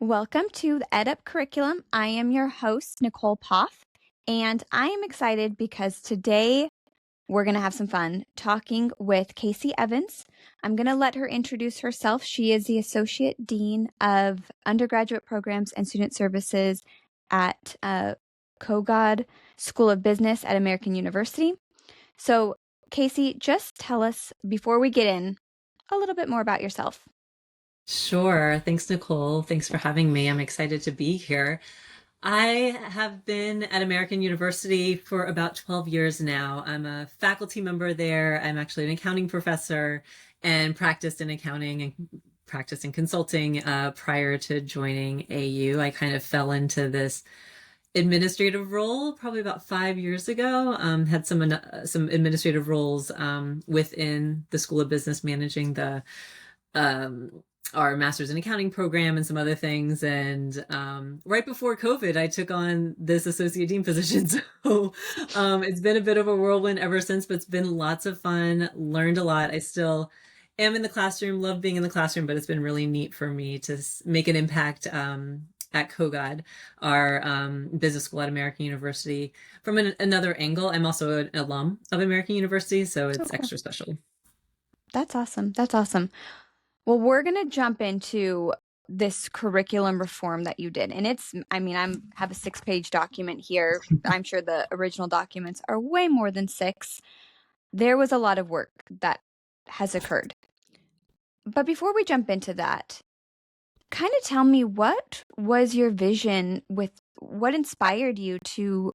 Welcome to the EdUp Curriculum. I am your host, Nicole Poff, and I am excited because today we're going to have some fun talking with Casey Evans. I'm going to let her introduce herself. She is the Associate Dean of Undergraduate Programs and Student Services at Kogod School of Business at American University. So, Casey, just tell us, before we get in, a little bit more about yourself. Sure. Thanks, Nicole. Thanks for having me. I'm excited to be here. I have been at American University for about 12 years now. I'm a faculty member there. I'm actually an accounting professor and practiced in accounting and practiced in consulting prior to joining AU. I kind of fell into this administrative role probably about 5 years ago. Had some administrative roles within the School of Business, managing the um, our master's in accounting program and some other things. And right before COVID, I took on this associate dean position. So it's been a bit of a whirlwind ever since, but it's been lots of fun, learned a lot. I still am in the classroom, love being in the classroom, but it's been really neat for me to make an impact at Kogod, our business school at American University. From another angle, I'm also an alum of American University, so So it's cool. extra special. That's awesome. That's awesome. Well, we're going to jump into this curriculum reform that you did. And I have a 6-page document here. I'm sure the original documents are way more than 6. There was a lot of work that has occurred. But before we jump into that, kind of tell me, what was your vision with what inspired you to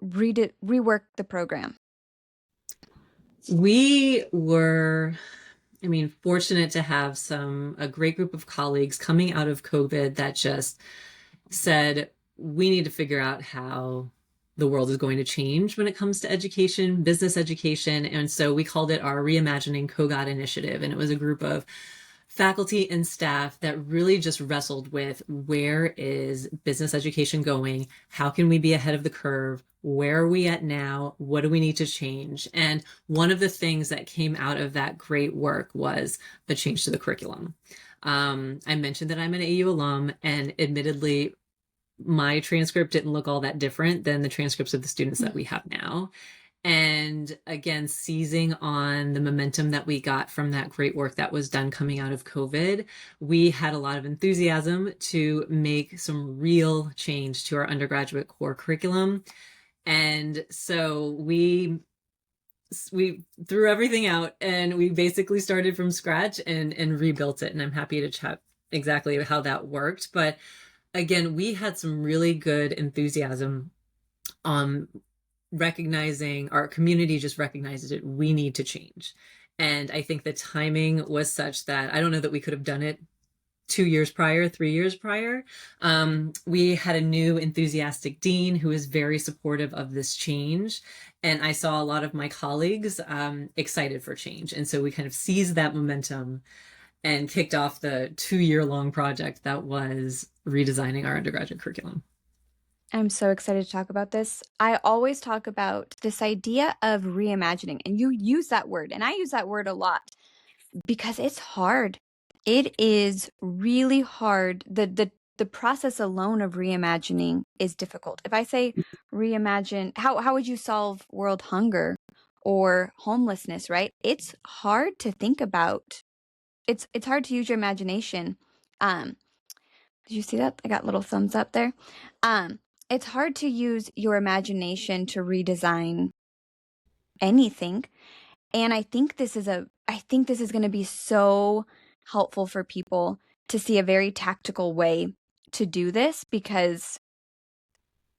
rework the program? We were, fortunate to have a great group of colleagues coming out of COVID that just said, we need to figure out how the world is going to change when it comes to education, business education. And so we called it our Reimagining Kogod initiative. And it was a group of faculty and staff that really just wrestled with, where is business education going? How can we be ahead of the curve? Where are we at now? What do we need to change? And one of the things that came out of that great work was a change to the curriculum. I mentioned that I'm an AU alum, and admittedly, my transcript didn't look all that different than the transcripts of the students that we have now. And again, seizing on the momentum that we got from that great work that was done coming out of COVID, we had a lot of enthusiasm to make some real change to our undergraduate core curriculum. And so we threw everything out and we basically started from scratch and rebuilt it. And I'm happy to chat exactly how that worked. But again, we had some really good enthusiasm on recognizing, our community just recognizes it, we need to change. And I think the timing was such that I don't know that we could have done it 2 years prior, 3 years prior. We had a new enthusiastic dean who is very supportive of this change. And I saw a lot of my colleagues excited for change. And so we kind of seized that momentum and kicked off the 2-year long project that was redesigning our undergraduate curriculum. I'm so excited to talk about this. I always talk about this idea of reimagining, and you use that word, and I use that word a lot because it's hard. It is really hard. The process alone of reimagining is difficult. If I say reimagine, how would you solve world hunger or homelessness, right? It's hard to think about. It's hard to use your imagination. Um, did you see that? I got little thumbs up there. Um, it's hard to use your imagination to redesign anything. And I think this is going to be so helpful for people to see a very tactical way to do this, because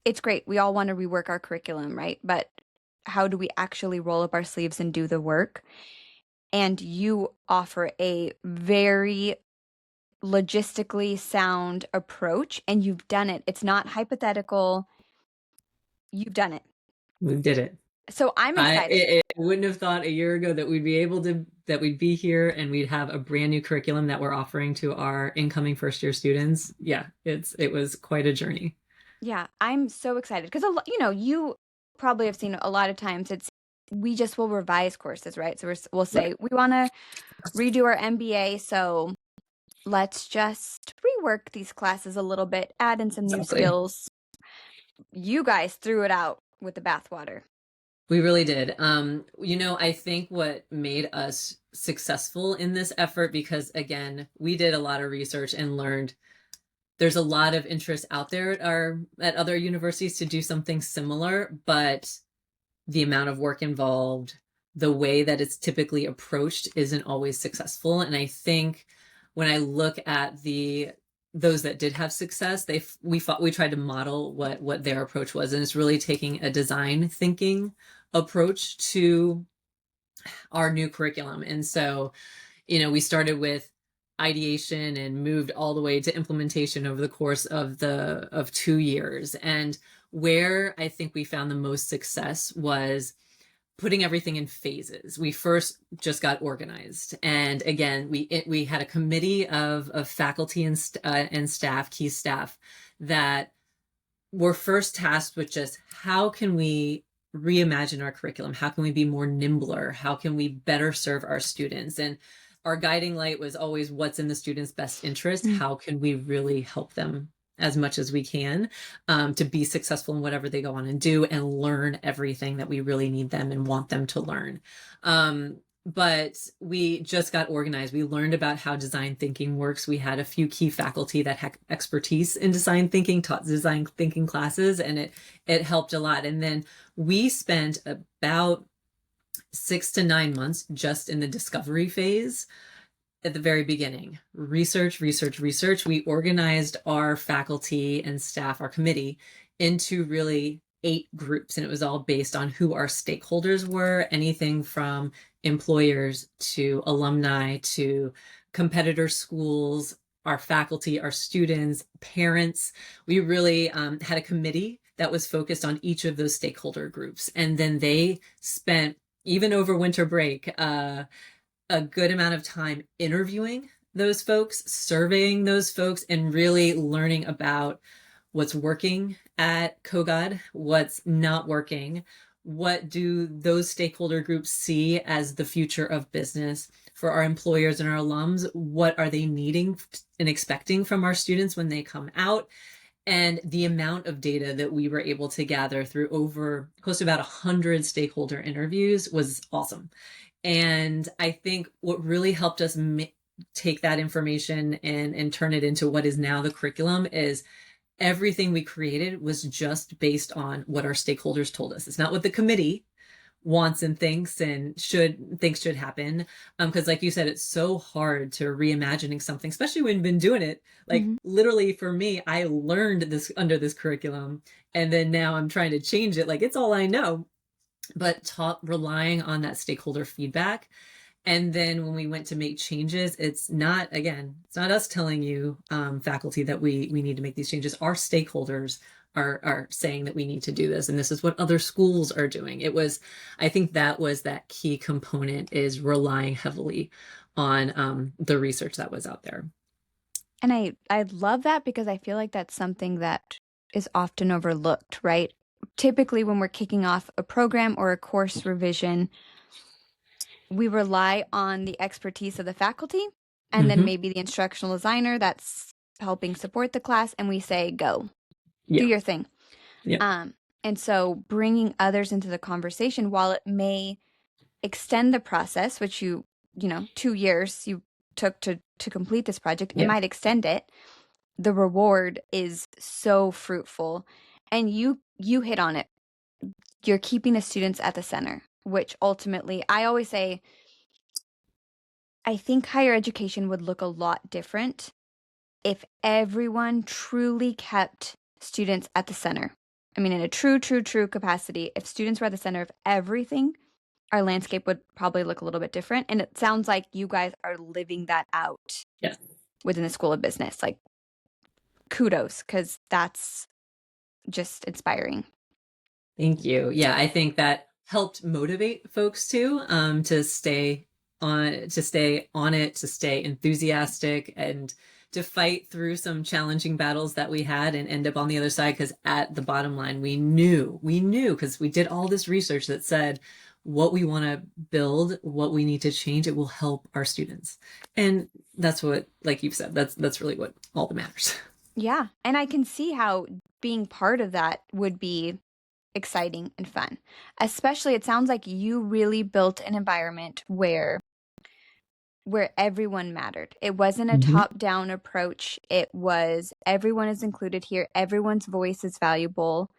it's great. We all want to rework our curriculum, right? But how do we actually roll up our sleeves and do the work? And you offer a very logistically sound approach, and you've done it. It's not hypothetical. You've done it. We did it. So I'm I excited. wouldn't have thought a year ago that we'd be here and we'd have a brand new curriculum that we're offering to our incoming first year students. Yeah, it was quite a journey. Yeah, I'm so excited because, you probably have seen a lot of times we just will revise courses, right? So we'll say Right. we want to redo our MBA. So let's just rework these classes a little bit, add in some new Exactly. skills. You guys threw it out with the bathwater. We really did. I think what made us successful in this effort, because again, we did a lot of research and learned there's a lot of interest out there at other universities to do something similar, but the amount of work involved, the way that it's typically approached isn't always successful. And I think when I look at those that did have success, we tried to model what their approach was, and it's really taking a design thinking approach to our new curriculum. And so, we started with ideation and moved all the way to implementation over the course of 2 years. And where I think we found the most success was putting everything in phases. We first just got organized, and again, we had a committee of faculty and staff, key staff, that were first tasked with just how can we reimagine our curriculum? How can we be more nimbler? How can we better serve our students? And our guiding light was always what's in the students' best interest. Mm. How can we really help them as much as we can to be successful in whatever they go on and do and learn everything that we really need them and want them to learn. But we just got organized. We learned about how design thinking works. We had a few key faculty that had expertise in design thinking, taught design thinking classes, and it helped a lot. And then we spent about 6 to 9 months just in the discovery phase at the very beginning. Research. We organized our faculty and staff, our committee, into really 8 groups, and it was all based on who our stakeholders were, anything from employers to alumni to competitor schools, our faculty, our students, parents. We really had a committee that was focused on each of those stakeholder groups. And then they spent, even over winter break, a good amount of time interviewing those folks, surveying those folks, and really learning about what's working at Kogod, what's not working, what do those stakeholder groups see as the future of business for our employers and our alums, what are they needing and expecting from our students when they come out. And the amount of data that we were able to gather through over close to about 100 stakeholder interviews was awesome. And I think what really helped us take that information and turn it into what is now the curriculum is everything we created was just based on what our stakeholders told us. It's not what the committee wants and thinks should happen. Because like you said, it's so hard to reimagining something, especially when you've been doing it. Like literally for me, I learned this under this curriculum, and then now I'm trying to change it. Like it's all I know, but relying on that stakeholder feedback. And then when we went to make changes, it's not us telling you, faculty, that we need to make these changes. Our stakeholders are saying that we need to do this, and this is what other schools are doing. I think that was that key component, is relying heavily on the research that was out there. And I love that, because I feel like that's something that is often overlooked, right? Typically, when we're kicking off a program or a course revision, we rely on the expertise of the faculty and then maybe the instructional designer that's helping support the class, and we say, go, do your thing. Yeah. And so bringing others into the conversation, while it may extend the process, which 2 years you took to complete this project, it might extend it. The reward is so fruitful, and you hit on it. You're keeping the students at the center, which ultimately, I always say, I think higher education would look a lot different if everyone truly kept students at the center. I mean, in a true capacity, if students were at the center of everything, our landscape would probably look a little bit different. And it sounds like you guys are living that out within the School of Business. Like, kudos, because that's just inspiring. Thank you. Yeah, I think that helped motivate folks too, to stay on it, to stay enthusiastic, and to fight through some challenging battles that we had and end up on the other side. Because at the bottom line, we knew, because we did all this research that said what we want to build, what we need to change, it will help our students. And that's what, like you've said, that's really what all that matters. Yeah. And I can see how being part of that would be exciting and fun. Especially, it sounds like you really built an environment where everyone mattered. It wasn't a Mhm. top-down approach. It was everyone is included here, everyone's voice is valuable,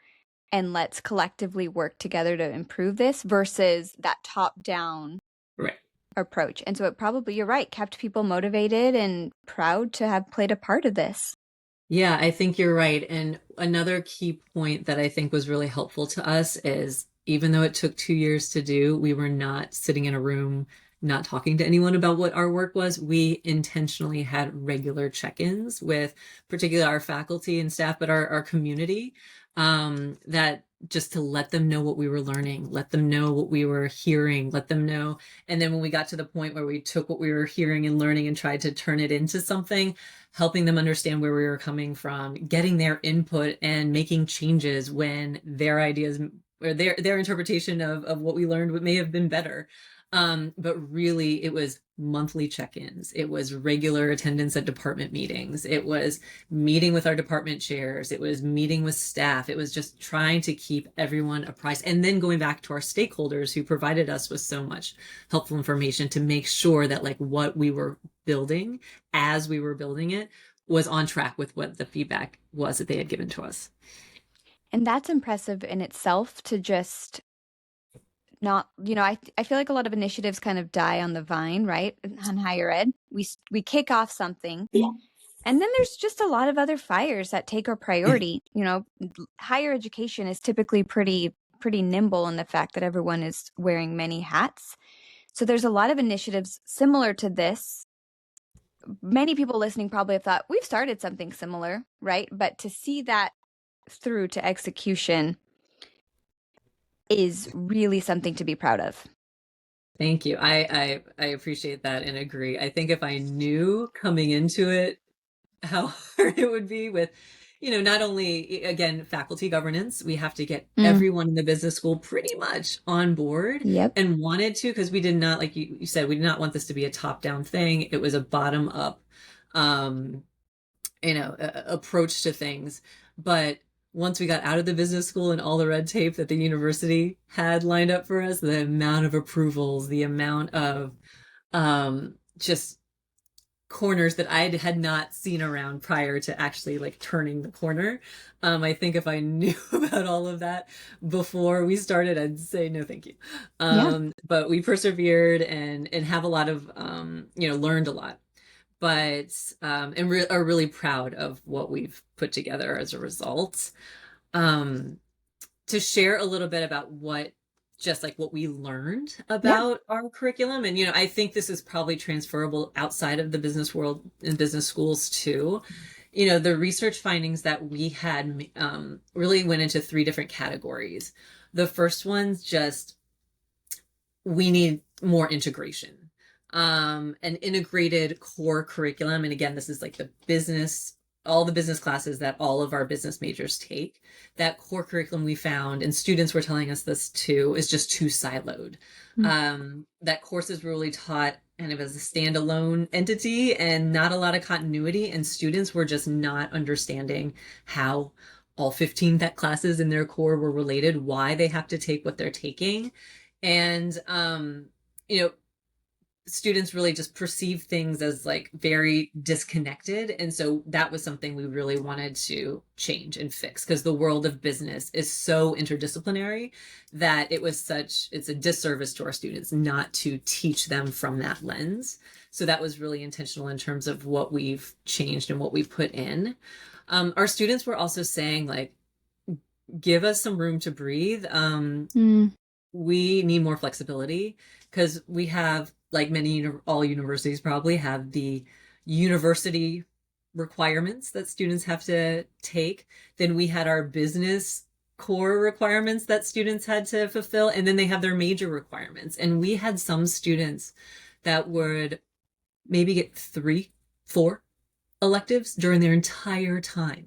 and let's collectively work together to improve this versus that top-down Right. approach. And so it probably, you're right, kept people motivated and proud to have played a part of this. Yeah, I think you're right. And another key point that I think was really helpful to us is even though it took 2 years to do, we were not sitting in a room, not talking to anyone about what our work was. We intentionally had regular check-ins with particularly our faculty and staff, but our community, that just to let them know what we were learning, let them know what we were hearing, let them know. And then when we got to the point where we took what we were hearing and learning and tried to turn it into something, helping them understand where we were coming from, getting their input and making changes when their ideas or their interpretation of what we learned may have been better. But really, it was monthly check-ins. It was regular attendance at department meetings. It was meeting with our department chairs. It was meeting with staff. It was just trying to keep everyone apprised. And then going back to our stakeholders who provided us with so much helpful information to make sure that like what we were building as we were building it was on track with what the feedback was that they had given to us. And that's impressive in itself to just not, I feel like a lot of initiatives kind of die on the vine, right? On higher ed, we kick off something, Yeah. and then there's just a lot of other fires that take our priority. Higher education is typically pretty nimble in the fact that everyone is wearing many hats. So there's a lot of initiatives similar to this. Many people listening probably have thought we've started something similar, right? But to see that through to execution is really something to be proud of. Thank you. I appreciate that and agree. I think if I knew coming into it how hard it would be with, not only, again, faculty governance, we have to get Mm, everyone in the business school pretty much on board yep. and wanted to, because we did not, like you said, we did not want this to be a top-down thing. It was a bottom-up, um, approach to things. But once we got out of the business school and all the red tape that the university had lined up for us, the amount of approvals, the amount of just corners that I had not seen around prior to actually like turning the corner. I think if I knew about all of that before we started, I'd say no, thank you. Yeah. But we persevered and have a lot of learned a lot, but and are really proud of what we've put together as a result. Um, to share a little bit about just like what we learned Yeah. about our curriculum. And, I think this is probably transferable outside of the business world and business schools too. The research findings that we had really went into three different categories. The first one's just we need more integration, an integrated core curriculum. And again, this is like all the business classes that all of our business majors take. That core curriculum we found, and students were telling us this too, is just too siloed. Mm. That courses were really taught kind of as a standalone entity and not a lot of continuity, and students were just not understanding how all 15 that classes in their core were related, why they have to take what they're taking. And you know students really just perceive things as like very disconnected, and so that was something we really wanted to change and fix, because the world of business is so interdisciplinary that it's a disservice to our students not to teach them from that lens. So that was really intentional in terms of what we've changed and what we've put in. Our students were also saying like, give us some room to breathe. Mm, We need more flexibility, because we have, like all universities probably have, the university requirements that students have to take. Then we had our business core requirements that students had to fulfill, and then they have their major requirements. And we had some students that would maybe get 3, 4 electives during their entire time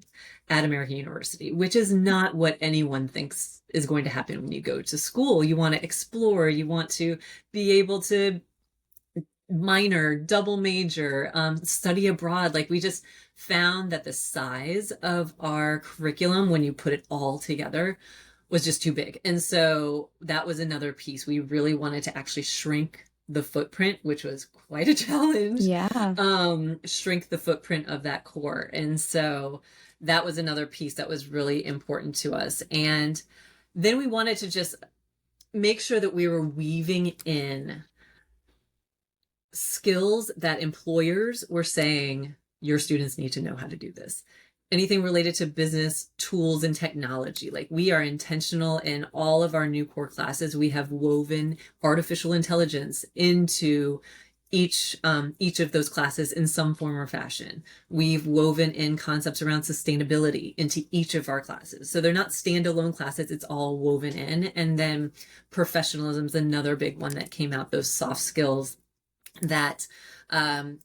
at American University, which is not what anyone thinks is going to happen when you go to school. You want to explore, you want to be able to minor, double major, study abroad. Like we just found that the size of our curriculum, when you put it all together, was just too big. And so that was another piece. We really wanted to actually shrink the footprint, which was quite a challenge. Yeah. Shrink the footprint of that core. And so that was another piece that was really important to us. And then we wanted to just make sure that we were weaving in skills that employers were saying your students need to know how to do this. Anything related to business tools and technology. Like we are intentional in all of our new core classes. We have woven artificial intelligence into each of those classes in some form or fashion. We've woven in concepts around sustainability into each of our classes. So they're not standalone classes, it's all woven in. And then professionalism is another big one that came out, those soft skills that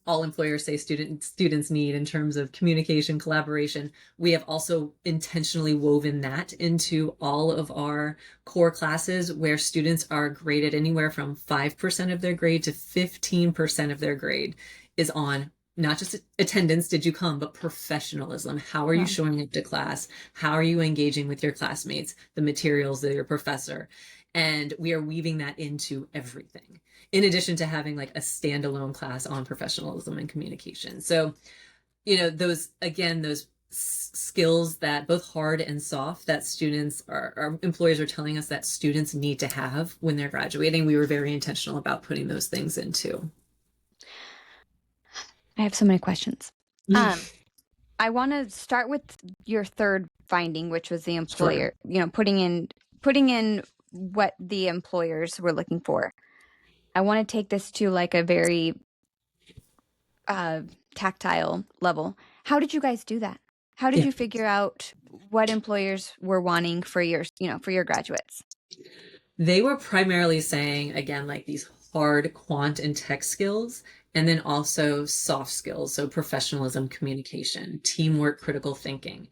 all employers say students need in terms of communication, collaboration. We have also intentionally woven that into all of our core classes where students are graded anywhere from 5% of their grade to 15% of their grade is on not just attendance, did you come, but professionalism. How are you showing up to class? How are you engaging with your classmates, the materials of your professor? And we are weaving that into everything, in addition to having like a standalone class on professionalism and communication. So, those skills that both hard and soft that students our employers are telling us that students need to have when they're graduating, we were very intentional about putting those things into. I have so many questions. I want to start with your third finding, which was the employer, Sure. putting in what the employers were looking for. I want to take this to like a very tactile level. How did you guys do that? How did Yeah. you figure out what employers were wanting for your graduates? They were primarily saying, again, like these hard quant and tech skills, and then also soft skills. So professionalism, communication, teamwork, critical thinking.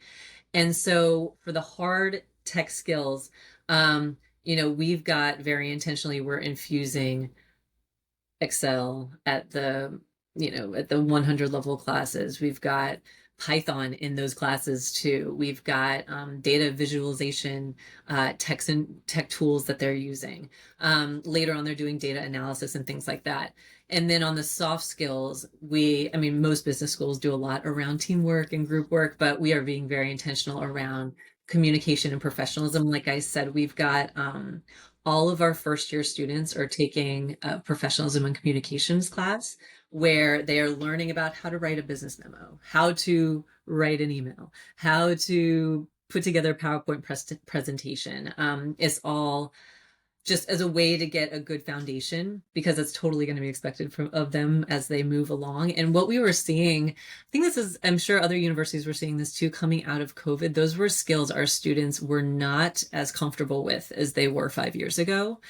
And so for the hard tech skills, we've got very intentionally, we're infusing Excel at the 100 level classes. We've got Python in those classes too. We've got data visualization tech tools that they're using. Later on, they're doing data analysis and things like that. And then on the soft skills, most business schools do a lot around teamwork and group work, but we are being very intentional around communication and professionalism. Like I said, we've got all of our first year students are taking a professionalism and communications class where they are learning about how to write a business memo, how to write an email, how to put together a PowerPoint presentation. It's all just as a way to get a good foundation, because it's totally going to be expected of them as they move along. And what we were seeing, I'm sure other universities were seeing this too, coming out of COVID, those were skills our students were not as comfortable with as they were 5 years ago.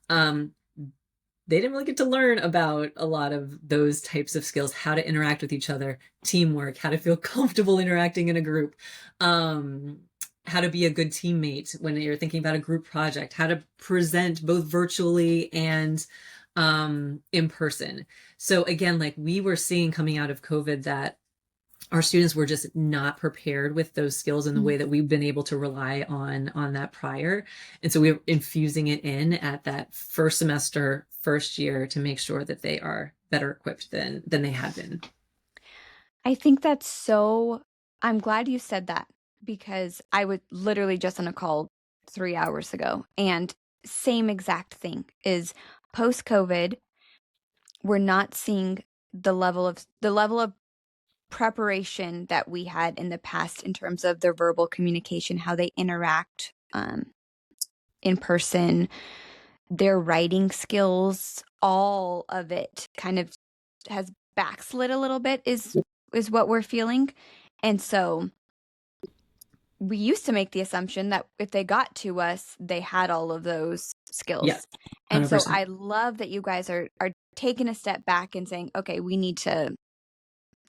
They didn't really get to learn about a lot of those types of skills, how to interact with each other, teamwork, how to feel comfortable interacting in a group, how to be a good teammate when you're thinking about a group project, how to present both virtually and in person. So again, like we were seeing coming out of COVID that our students were just not prepared with those skills in the way that we've been able to rely on that prior. And so we're infusing it in at that first semester, first year, to make sure that they are better equipped than they had been. I think I'm glad you said that, because I was literally just on a call 3 hours ago, and same exact thing is post-COVID, we're not seeing the level of preparation that we had in the past in terms of their verbal communication, how they interact in person, their writing skills, all of it kind of has backslid a little bit is what we're feeling. And so we used to make the assumption that if they got to us, they had all of those skills. Yeah, and so 100%. I love that you guys are taking a step back and saying, okay, we need to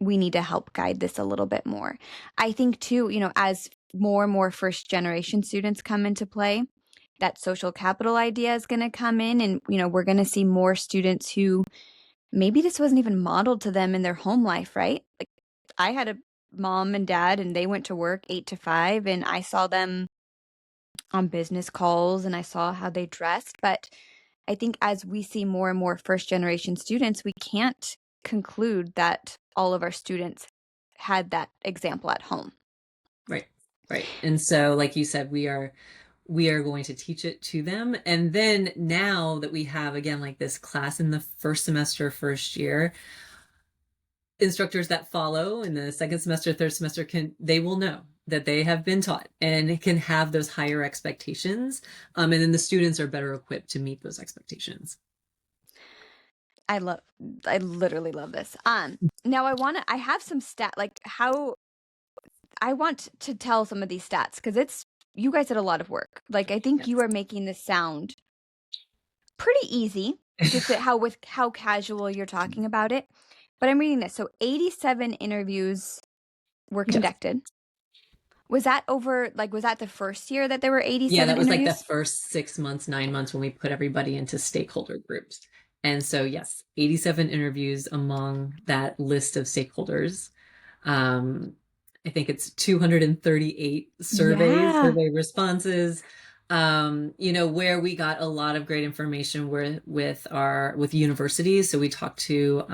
we need to help guide this a little bit more. I think too, as more and more first generation students come into play, that social capital idea is going to come in, and we're going to see more students who maybe this wasn't even modeled to them in their home life, right? Like I had a mom and dad and they went to work 8 to 5, and I saw them on business calls and I saw how they dressed. But I think as we see more and more first generation students, we can't conclude that all of our students had that example at home. Right. Right. And so, like you said, we are going to teach it to them. And then now that we have, again, like this class in the first semester, first year, instructors that follow in the second semester, third semester, they will know that they have been taught and can have those higher expectations. And then the students are better equipped to meet those expectations. I literally love this. Now I have some I want to tell some of these stats because you guys did a lot of work. Like, I think Yes. you are making this sound pretty easy, just with how casual you're talking about it. But I'm reading this. So 87 interviews were Yes. conducted. Was that the first year that there were 87 Yeah, that was like the interviews? first 6 months, 9 months when we put everybody into stakeholder groups. And so, yes, 87 interviews among that list of stakeholders. Um, I think it's 238 surveys, Yeah. survey responses, where we got a lot of great information with universities. So we talked to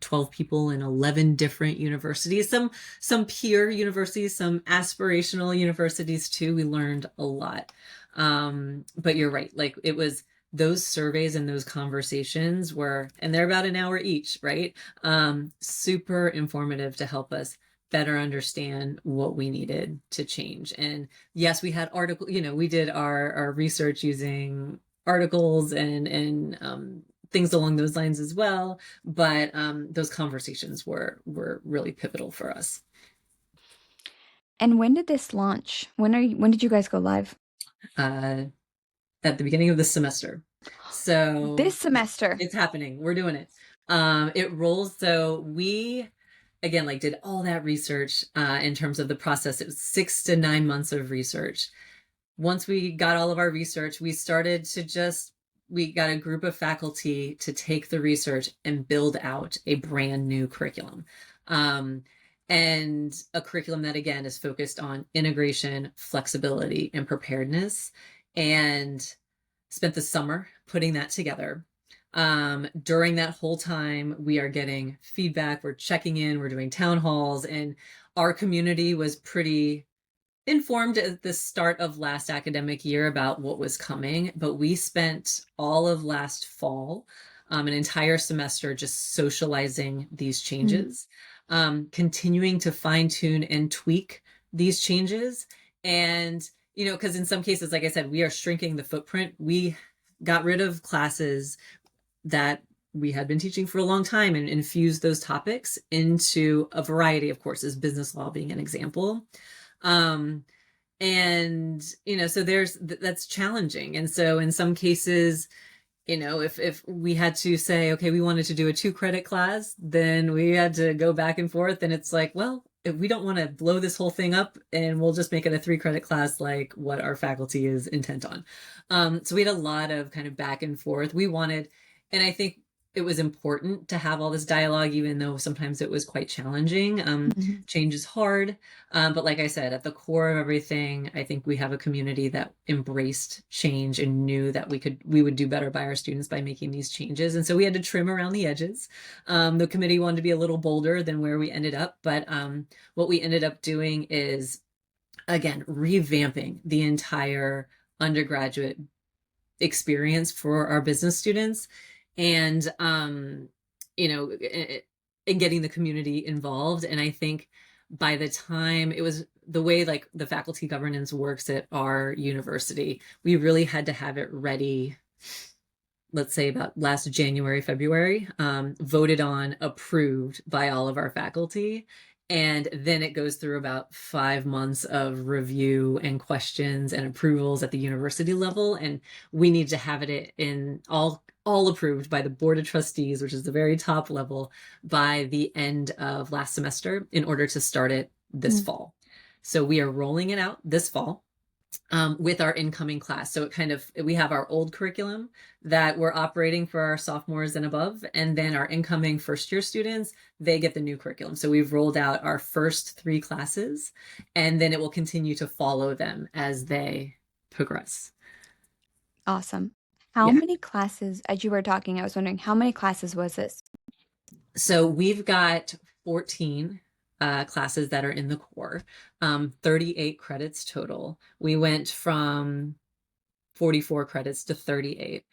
12 people in 11 different universities, some peer universities, some aspirational universities too. We learned a lot. But you're right, like it was those surveys and those conversations and they're about an hour each, right? Super informative to help us better understand what we needed to change. And yes, we had we did our research using articles and things along those lines as well. But those conversations were really pivotal for us. And when did this launch? When did you guys go live? At the beginning of the semester. So This semester. it's happening. We're doing it. It rolls. So we, again, like did all that research in terms of the process. It was 6 to 9 months of research. Once we got all of our research, we got a group of faculty to take the research and build out a brand new curriculum. And a curriculum that, again, is focused on integration, flexibility, and preparedness. And spent the summer putting that together. During that whole time, we are getting feedback, we're checking in, we're doing town halls, and our community was pretty informed at the start of last academic year about what was coming. But we spent all of last fall, an entire semester, just socializing these changes, continuing to fine tune and tweak these changes. And because in some cases, like I said, we are shrinking the footprint. We got rid of classes that we had been teaching for a long time and infused those topics into a variety of courses, business law being an example. And so that's challenging. And so in some cases, if we had to say, okay, we wanted to do a 2-credit class, then we had to go back and forth. And it's like, well, if we don't want to blow this whole thing up, and we'll just make it a 3-credit class, like what our faculty is intent on. So we had a lot of kind of back and forth. And I think it was important to have all this dialogue, even though sometimes it was quite challenging. Change is hard. But like I said, at the core of everything, I think we have a community that embraced change and knew that we would do better by our students by making these changes. And so we had to trim around the edges. The committee wanted to be a little bolder than where we ended up. But what we ended up doing is, again, revamping the entire undergraduate experience for our business students. And and getting the community involved. And I think by the time it was the way like the faculty governance works at our university, we really had to have it ready, let's say about last January, February, voted on, approved by all of our faculty. And then it goes through about 5 months of review and questions and approvals at the university level. And we need to have it in all all approved by the Board of Trustees, which is the very top level, by the end of last semester in order to start it this fall. So we are rolling it out this fall. With our incoming class. So we have our old curriculum that we're operating for our sophomores and above, and then our incoming first year students, they get the new curriculum. So we've rolled out our first 3 classes, and then it will continue to follow them as they progress. Awesome. How many classes, as you were talking, I was wondering, how many classes was this? So we've got 14 classes that are in the core, 38 credits total. We went from 44 credits to 38.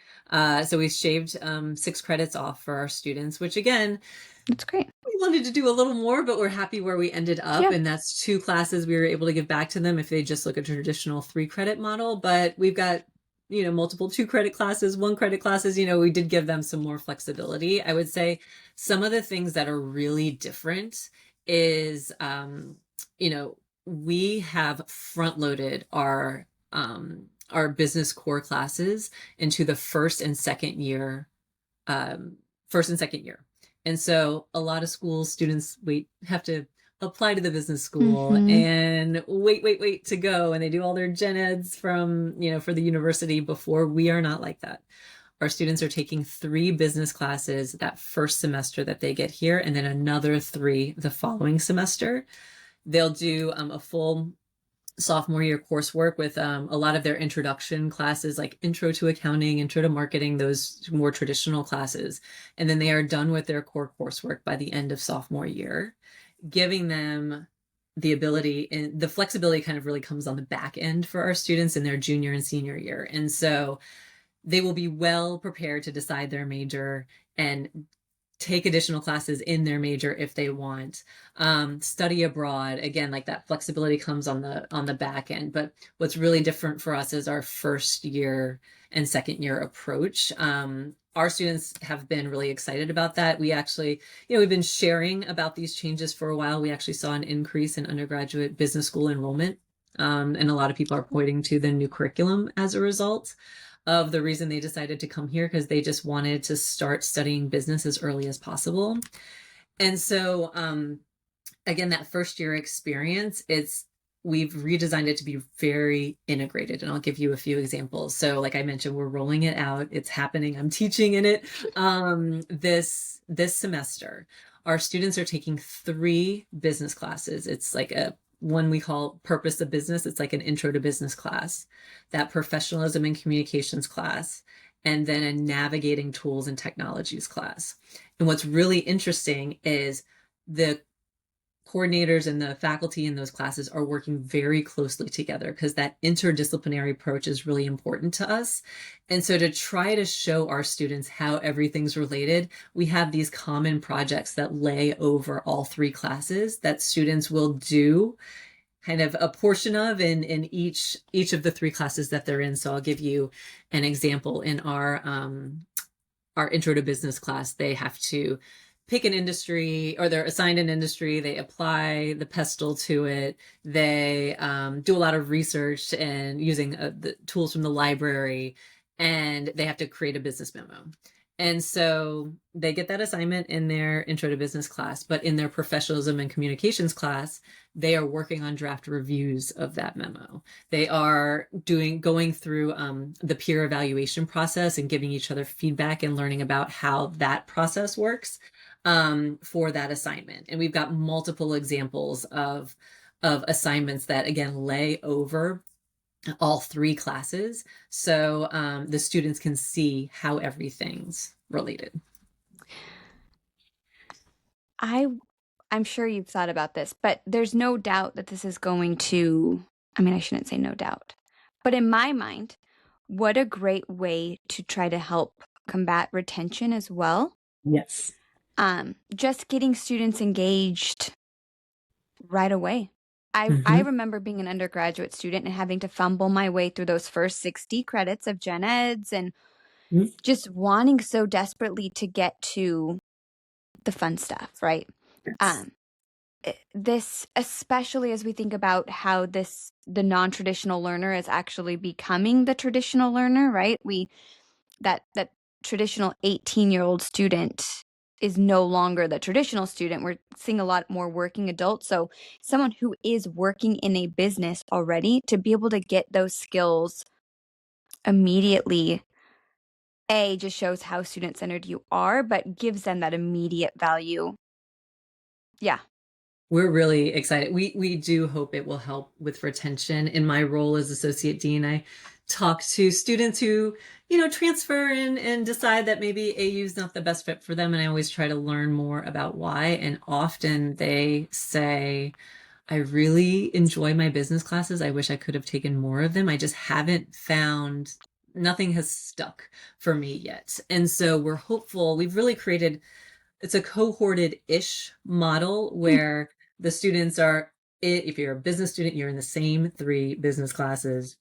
So we shaved 6 credits off for our students, which again, that's great. We wanted to do a little more, but we're happy where we ended up. And that's 2 classes we were able to give back to them if they just look at a traditional 3 credit model. But we've got, multiple 2 credit classes, 1 credit classes, we did give them some more flexibility. I would say some of the things that are really different is, we have front loaded our business core classes into the first and second year. And so a lot of schools, students have to apply to the business school and wait to go. And they do all their gen eds from, for the university before. We are not like that. Our students are taking 3 business classes that first semester that they get here, and then another 3 the following semester. They'll do a full sophomore year coursework with a lot of their introduction classes, like intro to accounting, intro to marketing, those more traditional classes. And then they are done with their core coursework by the end of sophomore year, giving them the ability, and the flexibility kind of really comes on the back end for our students in their junior and senior year. And so they will be well prepared to decide their major and take additional classes in their major if they want. Study abroad, again, like that flexibility comes on the back end. But what's really different for us is our first year and second year approach. Our students have been really excited about that. We actually, we've been sharing about these changes for a while. We actually saw an increase in undergraduate business school enrollment. And a lot of people are pointing to the new curriculum as a result of the reason they decided to come here, because they just wanted to start studying business as early as possible. And so, again, that first year experience, we've redesigned it to be very integrated. And I'll give you a few examples. So like I mentioned, we're rolling it out. It's happening. I'm teaching in it this semester. Our students are taking 3 business classes. It's like one we call Purpose of Business. It's like an intro to business class, that professionalism and communications class, and then a navigating tools and technologies class. And what's really interesting is the coordinators and the faculty in those classes are working very closely together, because that interdisciplinary approach is really important to us. And so to try to show our students how everything's related, we have these common projects that lay over all 3 classes that students will do kind of a portion of in each of the 3 classes that they're in. So I'll give you an example. In our intro to business class, they have to pick an industry, or they're assigned an industry. They apply the pestle to it. They do a lot of research and using the tools from the library, and they have to create a business memo. And so they get that assignment in their intro to business class, but in their professionalism and communications class, they are working on draft reviews of that memo. They are going through the peer evaluation process and giving each other feedback and learning about how that process works for that assignment. And we've got multiple examples of assignments that, again, lay over all 3 classes, so the students can see how everything's related. I'm sure you've thought about this, but there's no doubt that this is going to, I shouldn't say no doubt, but in my mind, what a great way to try to help combat retention as well. Yes. Just getting students engaged right away. I remember being an undergraduate student and having to fumble my way through those first 60 credits of gen eds and just wanting so desperately to get to the fun stuff, right? Yes. This, especially as we think about how the non-traditional learner is actually becoming the traditional learner, right? That traditional 18-year-old student is no longer the traditional student. We're seeing a lot more working adults. So someone who is working in a business already, to be able to get those skills immediately, just shows how student-centered you are, but gives them that immediate value. Yeah. We're really excited. We do hope it will help with retention. In my role as associate dean, I talk to students who, transfer and decide that maybe AU is not the best fit for them. And I always try to learn more about why. And often they say, I really enjoy my business classes. I wish I could have taken more of them. I just haven't found, nothing has stuck for me yet. And so we're hopeful. We've really created, it's a cohorted-ish model where the students are, if you're a business student, you're in the same 3 business classes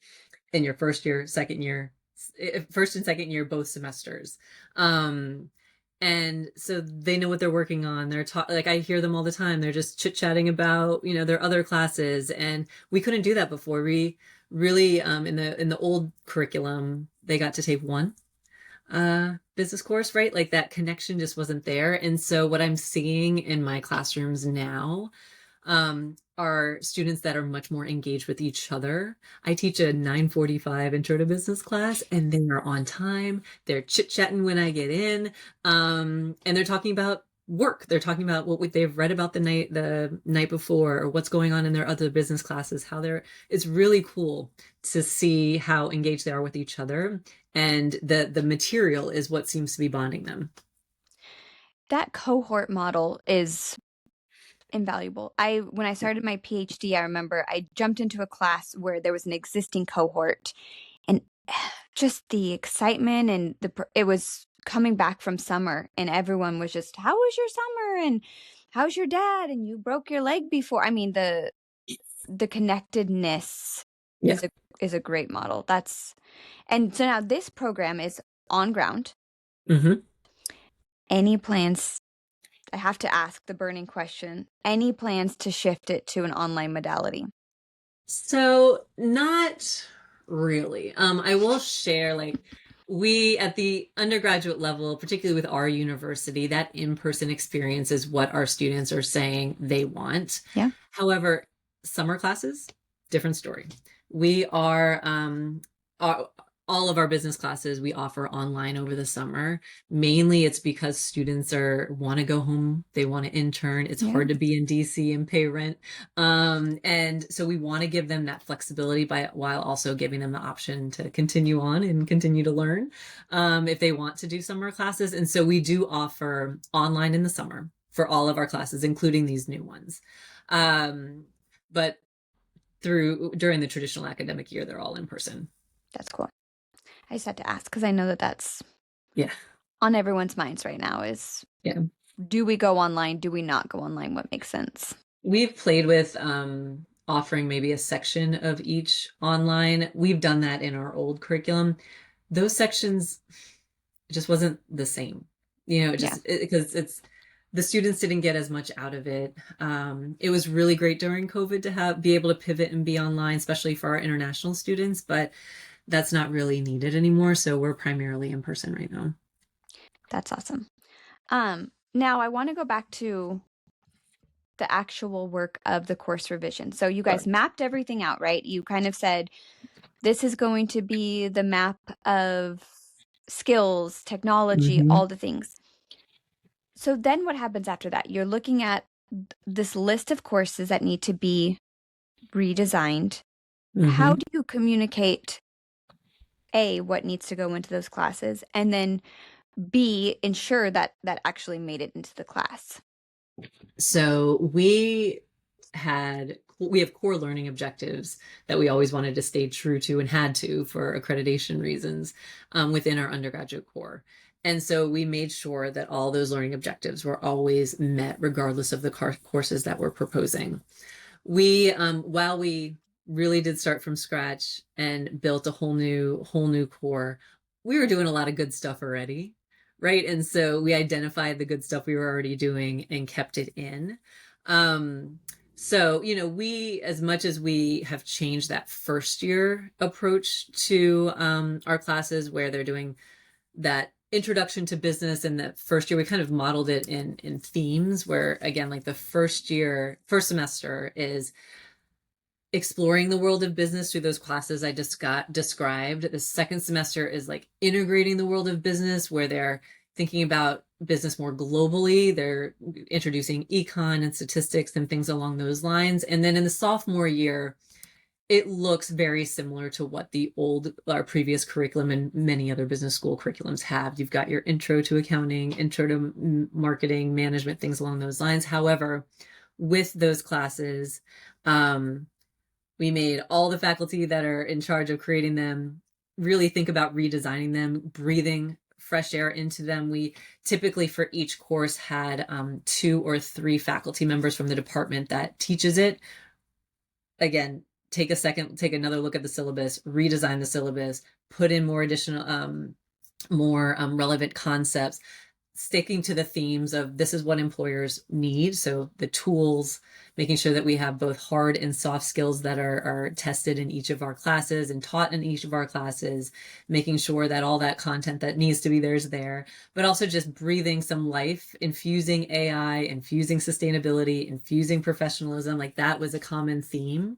in your first year, second year, first and second year, both semesters. And so they know what they're working on. They're like, I hear them all the time. They're just chit-chatting about, their other classes. And we couldn't do that before. We really, in the old curriculum, they got to take one business course, right? Like that connection just wasn't there. And so what I'm seeing in my classrooms now are students that are much more engaged with each other. I teach a 9:45 intro to business class, and they are on time. They're chit-chatting when I get in, and they're talking about work. They're talking about what they've read about the night before, or what's going on in their other business classes. It's really cool to see how engaged they are with each other, and the material is what seems to be bonding them. That cohort model is invaluable. When I started my PhD, I remember I jumped into a class where there was an existing cohort, and just the excitement and it was coming back from summer, and everyone was just, "How was your summer?" and "How's your dad?" and "You broke your leg before." I mean, the connectedness Yeah. is a great model. And so now this program is on ground. Mm-hmm. Any plans? I have to ask the burning question. Any plans to shift it to an online modality? So not really. I will share, like, we at the undergraduate level, particularly with our university, that in-person experience is what our students are saying they want. Yeah. However, summer classes, different story. We are all of our business classes we offer online over the summer. Mainly it's because students want to go home, they want to intern. It's hard to be in DC and pay rent. And so we want to give them that flexibility while also giving them the option to continue on and continue to learn if they want to do summer classes. And so we do offer online in the summer for all of our classes, including these new ones. But during the traditional academic year, they're all in person. That's cool. I just had to ask because I know that that's Yeah. on everyone's minds right now is, Yeah. do we go online? Do we not go online? What makes sense? We've played with offering maybe a section of each online. We've done that in our old curriculum. Those sections, it just wasn't the same, because the students didn't get as much out of it. It was really great during COVID to be able to pivot and be online, especially for our international students, but that's not really needed anymore. So we're primarily in person right now. That's awesome. Now I want to go back to the actual work of the course revision. So you guys mapped everything out, right? You kind of said, this is going to be the map of skills, technology, all the things. So then what happens after that? You're looking at this list of courses that need to be redesigned. How do you communicate, A, what needs to go into those classes, and then B, ensure that that actually made it into the class? So we have core learning objectives that we always wanted to stay true to and had to for accreditation reasons within our undergraduate core. And so we made sure that all those learning objectives were always met regardless of the courses that we're proposing. While we really did start from scratch and built a whole new core, we were doing a lot of good stuff already. Right. And so we identified the good stuff we were already doing and kept it in. So, we, as much as we have changed that first year approach to our classes where they're doing that introduction to business in the first year. We kind of modeled it in themes where, again, like the first semester is exploring the world of business through those classes I just got described. The second semester is like integrating the world of business, where they're thinking about business more globally. They're introducing econ and statistics and things along those lines. And then in the sophomore year, it looks very similar to what our previous curriculum and many other business school curriculums have. You've got your intro to accounting, intro to marketing, management, things along those lines. However, with those classes, we made all the faculty that are in charge of creating them really think about redesigning them, breathing fresh air into them. We typically for each course had 2 or 3 faculty members from the department that teaches it. Again, take another look at the syllabus, redesign the syllabus, put in more additional, more relevant concepts, sticking to the themes of this is what employers need. So the tools, making sure that we have both hard and soft skills that are tested in each of our classes and taught in each of our classes, making sure that all that content that needs to be there is there, but also just breathing some life, infusing AI, infusing sustainability, infusing professionalism. Like that was a common theme.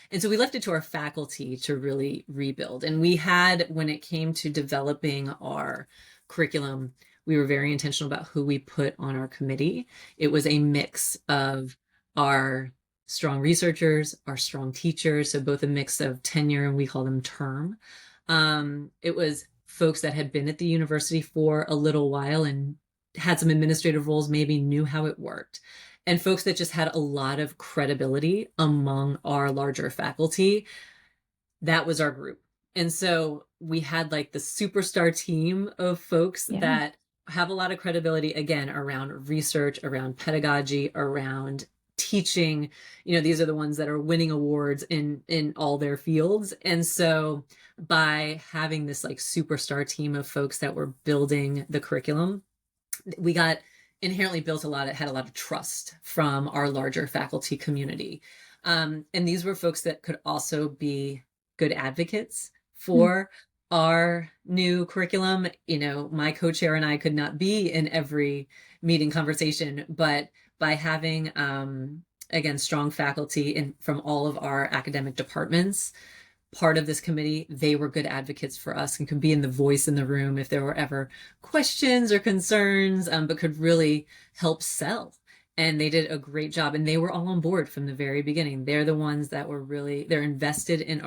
And so we left it to our faculty to really rebuild. And we had, when it came to developing our curriculum, we were very intentional about who we put on our committee. It was a mix of our strong researchers, our strong teachers, so both a mix of tenure and we call them term. It was folks that had been at the university for a little while and had some administrative roles, maybe knew how it worked, and folks that just had a lot of credibility among our larger faculty. That was our group. And so we had like the superstar team of folks that have a lot of credibility, again, around research, around pedagogy, around teaching. These are the ones that are winning awards in all their fields. And so by having this like superstar team of folks that were building the curriculum, we got inherently had a lot of trust from our larger faculty community. And these were folks that could also be good advocates for our new curriculum. My co-chair and I could not be in every meeting conversation, but by having, again, strong faculty from all of our academic departments, part of this committee, they were good advocates for us and could be in the voice in the room if there were ever questions or concerns, but could really help sell. And they did a great job, and they were all on board from the very beginning. They're the ones that were they're invested in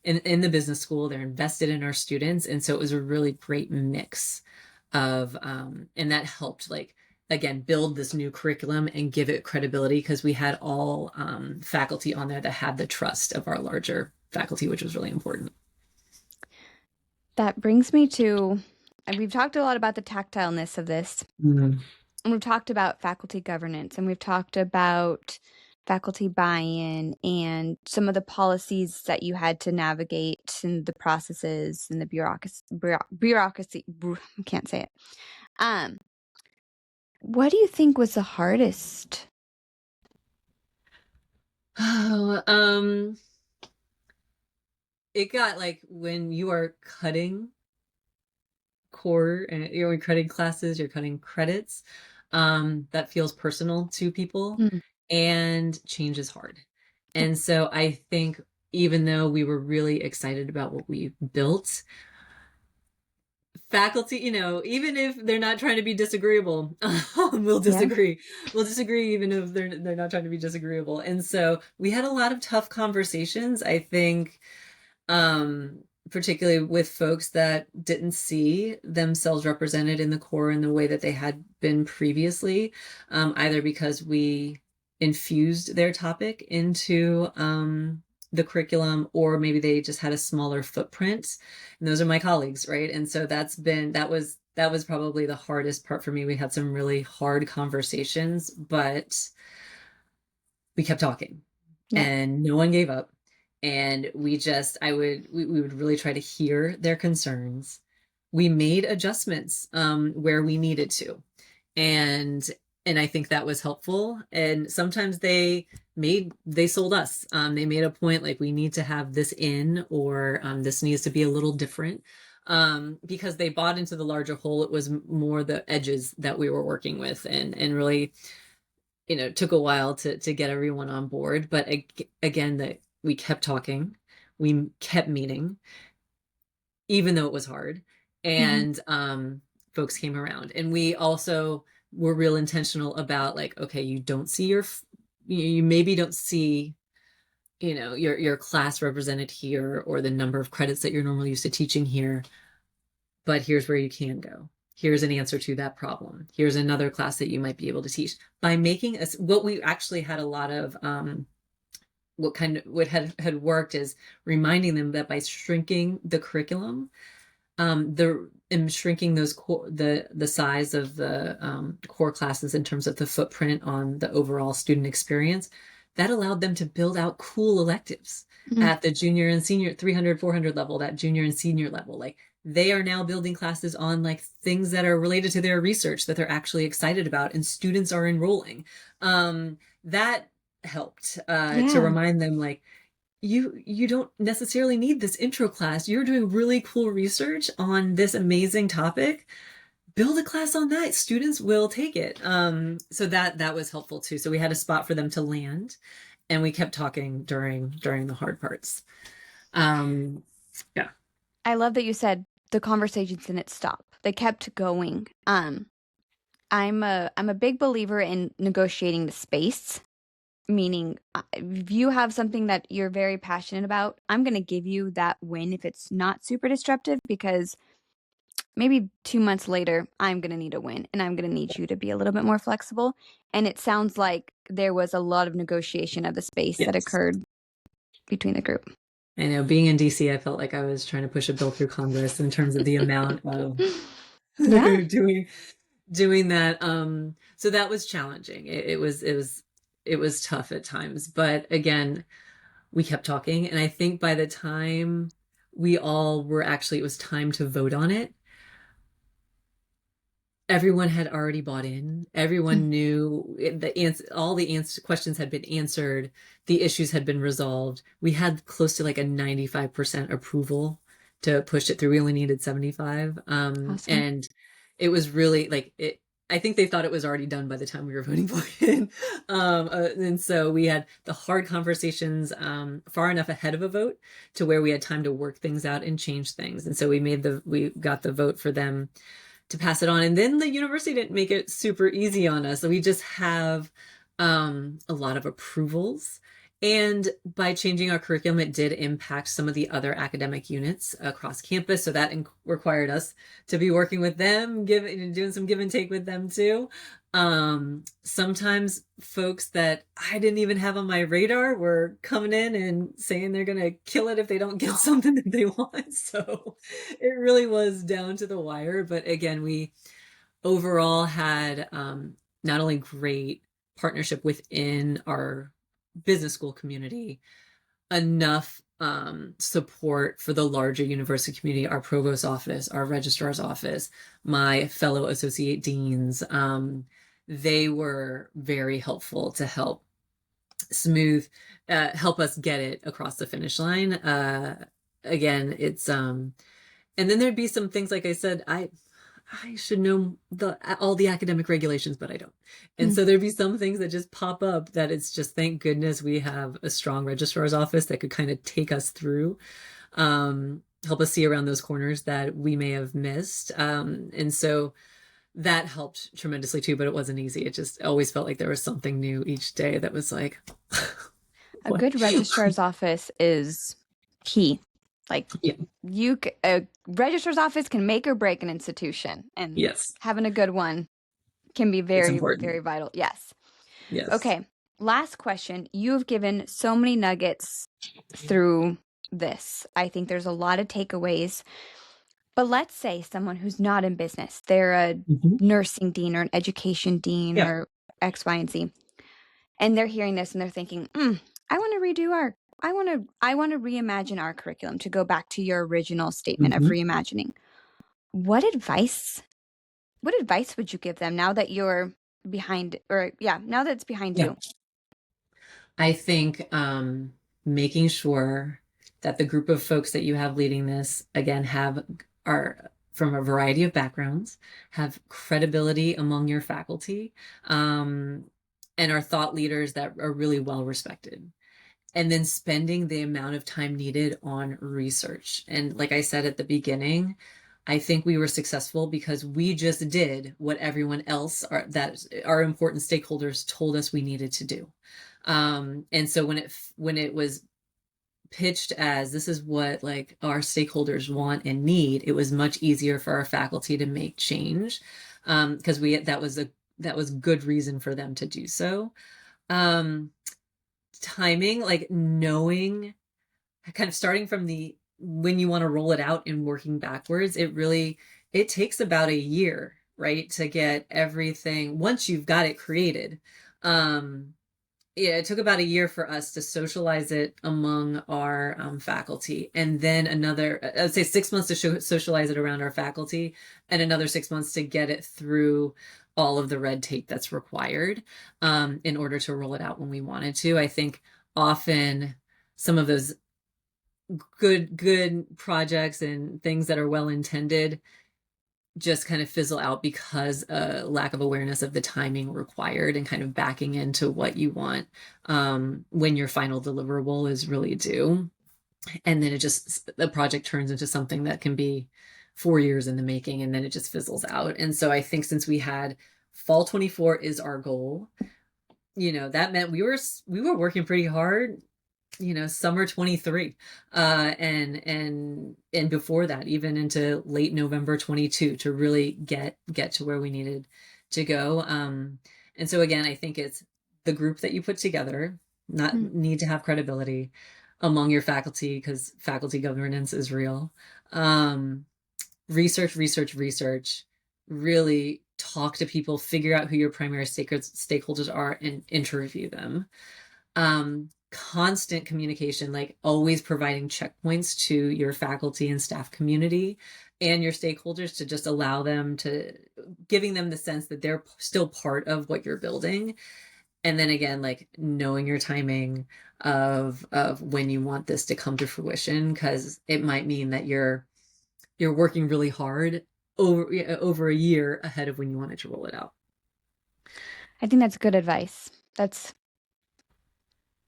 in the business school. They're invested in our students. And so it was a really great mix of, and that helped again, build this new curriculum and give it credibility, because we had all faculty on there that had the trust of our larger faculty, which was really important. That brings me to, we've talked a lot about the tactileness of this. And we've talked about faculty governance, and we've talked about faculty buy-in and some of the policies that you had to navigate and the processes and the bureaucracy. I can't say it. What do you think was the hardest? It got when you are cutting core and you're cutting classes, you're cutting credits, that feels personal to people, and change is hard. And so I think even though we were really excited about what we built, faculty, even if they're not trying to be disagreeable, we'll disagree. We'll disagree even if they're not trying to be disagreeable. And so we had a lot of tough conversations, I think, particularly with folks that didn't see themselves represented in the core in the way that they had been previously, either because we infused their topic into the curriculum, or maybe they just had a smaller footprint. And those are my colleagues, right? And so that was probably the hardest part for me. We had some really hard conversations, but we kept talking, and no one gave up. And we would really try to hear their concerns. We made adjustments where we needed to. And I think that was helpful. And sometimes they sold us. They made a point we need to have this in, or this needs to be a little different. because they bought into the larger whole. It was more the edges that we were working with, and really, took a while to get everyone on board. But again, that we kept talking, we kept meeting, even though it was hard, Mhm. and folks came around, and we also were real intentional about like, okay, you maybe don't see your class represented here or the number of credits that you're normally used to teaching here, but here's where you can go. Here's an answer to that problem. Here's another class that you might be able to teach. By making us, what we actually had a lot of what had worked is reminding them that by shrinking the curriculum, the and shrinking the size of the core classes in terms of the footprint on the overall student experience, that allowed them to build out cool electives Mhm. at the junior and senior 300 400 level, that junior and senior level. Like, they are now building classes on like things that are related to their research that they're actually excited about, and students are enrolling. That helped to Yeah. remind them, like, you don't necessarily need this intro class. You're doing really cool research on this amazing topic. Build a class on that. Students will take it. So that was helpful too. So we had a spot for them to land, and we kept talking during the hard parts. Yeah. I love that you said the conversations didn't stop. They kept going. I'm a big believer in negotiating the space, meaning if you have something that you're very passionate about, I'm going to give you that win if it's not super disruptive, because maybe 2 months later, I'm going to need a win and I'm going to need you to be a little bit more flexible. And it sounds like there was a lot of negotiation of the space that Yes. occurred between the group. I know, being in DC, I felt like I was trying to push a bill through Congress in terms of the amount of Yeah. doing that. So that was challenging. It was tough at times, but again, we kept talking. And I think by the time we all were actually, it was time to vote on it, everyone had already bought in. Everyone knew the answer, all the questions had been answered. The issues had been resolved. We had close to like a 95% approval to push it through. We only needed 75. Awesome. And it was really like it. I think they thought it was already done by the time we were voting for it. And so we had the hard conversations far enough ahead of a vote to where we had time to work things out and change things. And so we got the vote for them to pass it on. And then the university didn't make it super easy on us. So we just have a lot of approvals. And by changing our curriculum, it did impact some of the other academic units across campus. So that required us to be working with them, doing some give and take with them too. Sometimes folks that I didn't even have on my radar were coming in and saying they're going to kill it if they don't get something that they want. So it really was down to the wire. But again, we overall had not only great partnership within our business school community, enough support for the larger university community, our provost office, our registrar's office, my fellow associate deans. They were very helpful to help us get it across the finish line. Again, it's and then there'd be some things, like I said, I should know all the academic regulations, but I don't. And Hmm. so there'd be some things that just pop up that it's just, thank goodness we have a strong registrar's office that could kind of take us through, help us see around those corners that we may have missed. And so that helped tremendously too, but it wasn't easy. It just always felt like there was something new each day that was like, A what? good registrar's office is key. Like, Yeah. a registrar's office can make or break an institution, and Yes. having a good one can be It's very, important. very vital. Yes. Yes. Okay. Last question. You have given so many nuggets through this. I think there's a lot of takeaways. But let's say someone who's not in business, they're a Mhm. nursing dean or an education dean Yeah. or X, Y, and Z, and they're hearing this and they're thinking, I want to redo I want to reimagine our curriculum, to go back to your original statement of Mhm. reimagining. What advice what advice would you give them now that you're behind, or yeah, now that it's behind Yeah. you? I think making sure that the group of folks that you have leading this, again, have are from a variety of backgrounds, have credibility among your faculty, and are thought leaders that are really well respected. And then spending the amount of time needed on research. And like I said at the beginning, I think we were successful because we just did what everyone else that our important stakeholders told us we needed to do. And so when it was pitched as this is what like our stakeholders want and need, it was much easier for our faculty to make change, because that was good reason for them to do so. Um, Timing, like knowing, kind of starting from the when you want to roll it out and working backwards, it takes about a year, right, to get everything once you've got it created. Yeah, it took about a year for us to socialize it among our faculty, and then another, I'd say 6 months to socialize it around our faculty, and another 6 months to get it through all of the red tape that's required in order to roll it out when we wanted to. I think often some of those good projects and things that are well intended just kind of fizzle out because lack of awareness of the timing required and kind of backing into what you want when your final deliverable is really due. And then the project turns into something that can be 4 years in the making, and then it just fizzles out. And so I think since we had fall 24 is our goal, that meant we were working pretty hard, summer 23, and before that, even into late November 22, to really get to where we needed to go. And so again, I think it's the group that you put together, not need to have credibility among your faculty, because faculty governance is real. Research, really talk to people, figure out who your primary stakeholders are, and interview them. Constant communication, like always providing checkpoints to your faculty and staff community and your stakeholders, to just allow them to giving them the sense that they're still part of what you're building. And then again, like knowing your timing of when you want this to come to fruition, because it might mean that you're working really hard over a year ahead of when you wanted to roll it out. I think that's good advice.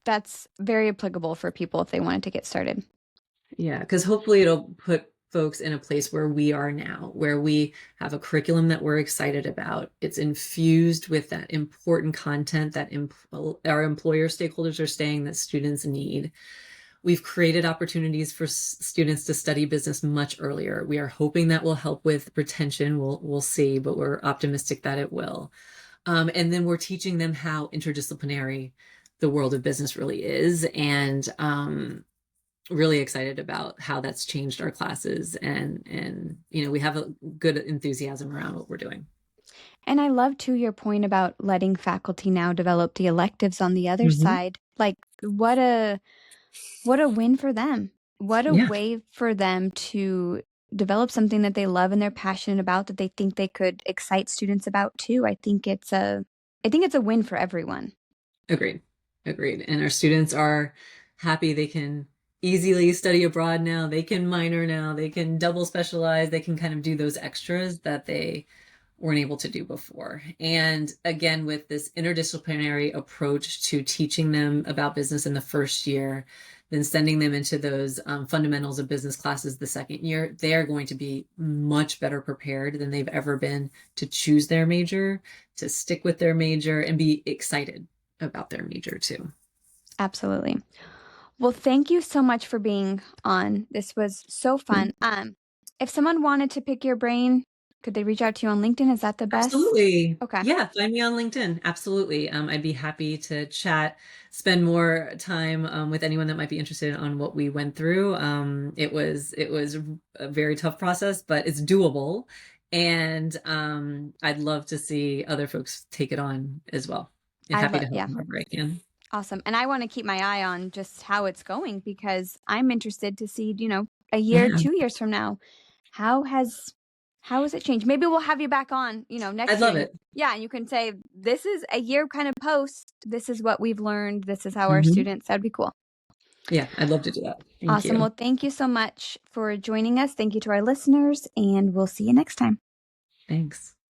That's very applicable for people if they wanted to get started. Yeah, because hopefully it'll put folks in a place where we are now, where we have a curriculum that we're excited about. It's infused with that important content that our employer stakeholders are saying that students need. We've created opportunities for students to study business much earlier. We are hoping that will help with retention. We'll see, but we're optimistic that it will. And then we're teaching them how interdisciplinary the world of business really is, and really excited about how that's changed our classes, and we have a good enthusiasm around what we're doing. And I love too your point about letting faculty now develop the electives on the other side. Like what a win for them. What a way for them to develop something that they love and they're passionate about, that they think they could excite students about too. I think it's a win for everyone. Agreed. And our students are happy. They can easily study abroad now. They can minor now. They can double specialize. They can kind of do those extras that they weren't able to do before. And again, with this interdisciplinary approach to teaching them about business in the first year, then sending them into those fundamentals of business classes the second year, they are going to be much better prepared than they've ever been to choose their major, to stick with their major, and be excited about their major too. Absolutely. Well, thank you so much for being on. This was so fun. If someone wanted to pick your brain, could they reach out to you on LinkedIn? Is that the best? Absolutely. Okay. Yeah, find me on LinkedIn. Absolutely. I'd be happy to chat, spend more time with anyone that might be interested on what we went through. It was a very tough process, but it's doable. And I'd love to see other folks take it on as well. And happy to help wherever I can. Awesome. And I want to keep my eye on just how it's going, because I'm interested to see, a year, 2 years from now, how has it changed? Maybe we'll have you back on, next I'd love year. it. Yeah. And you can say, this is a year kind of post. This is what we've learned. This is how our students, that'd be cool. Yeah, I'd love to do that. Thank Awesome. you. Well, thank you so much for joining us. Thank you to our listeners, and we'll see you next time. Thanks.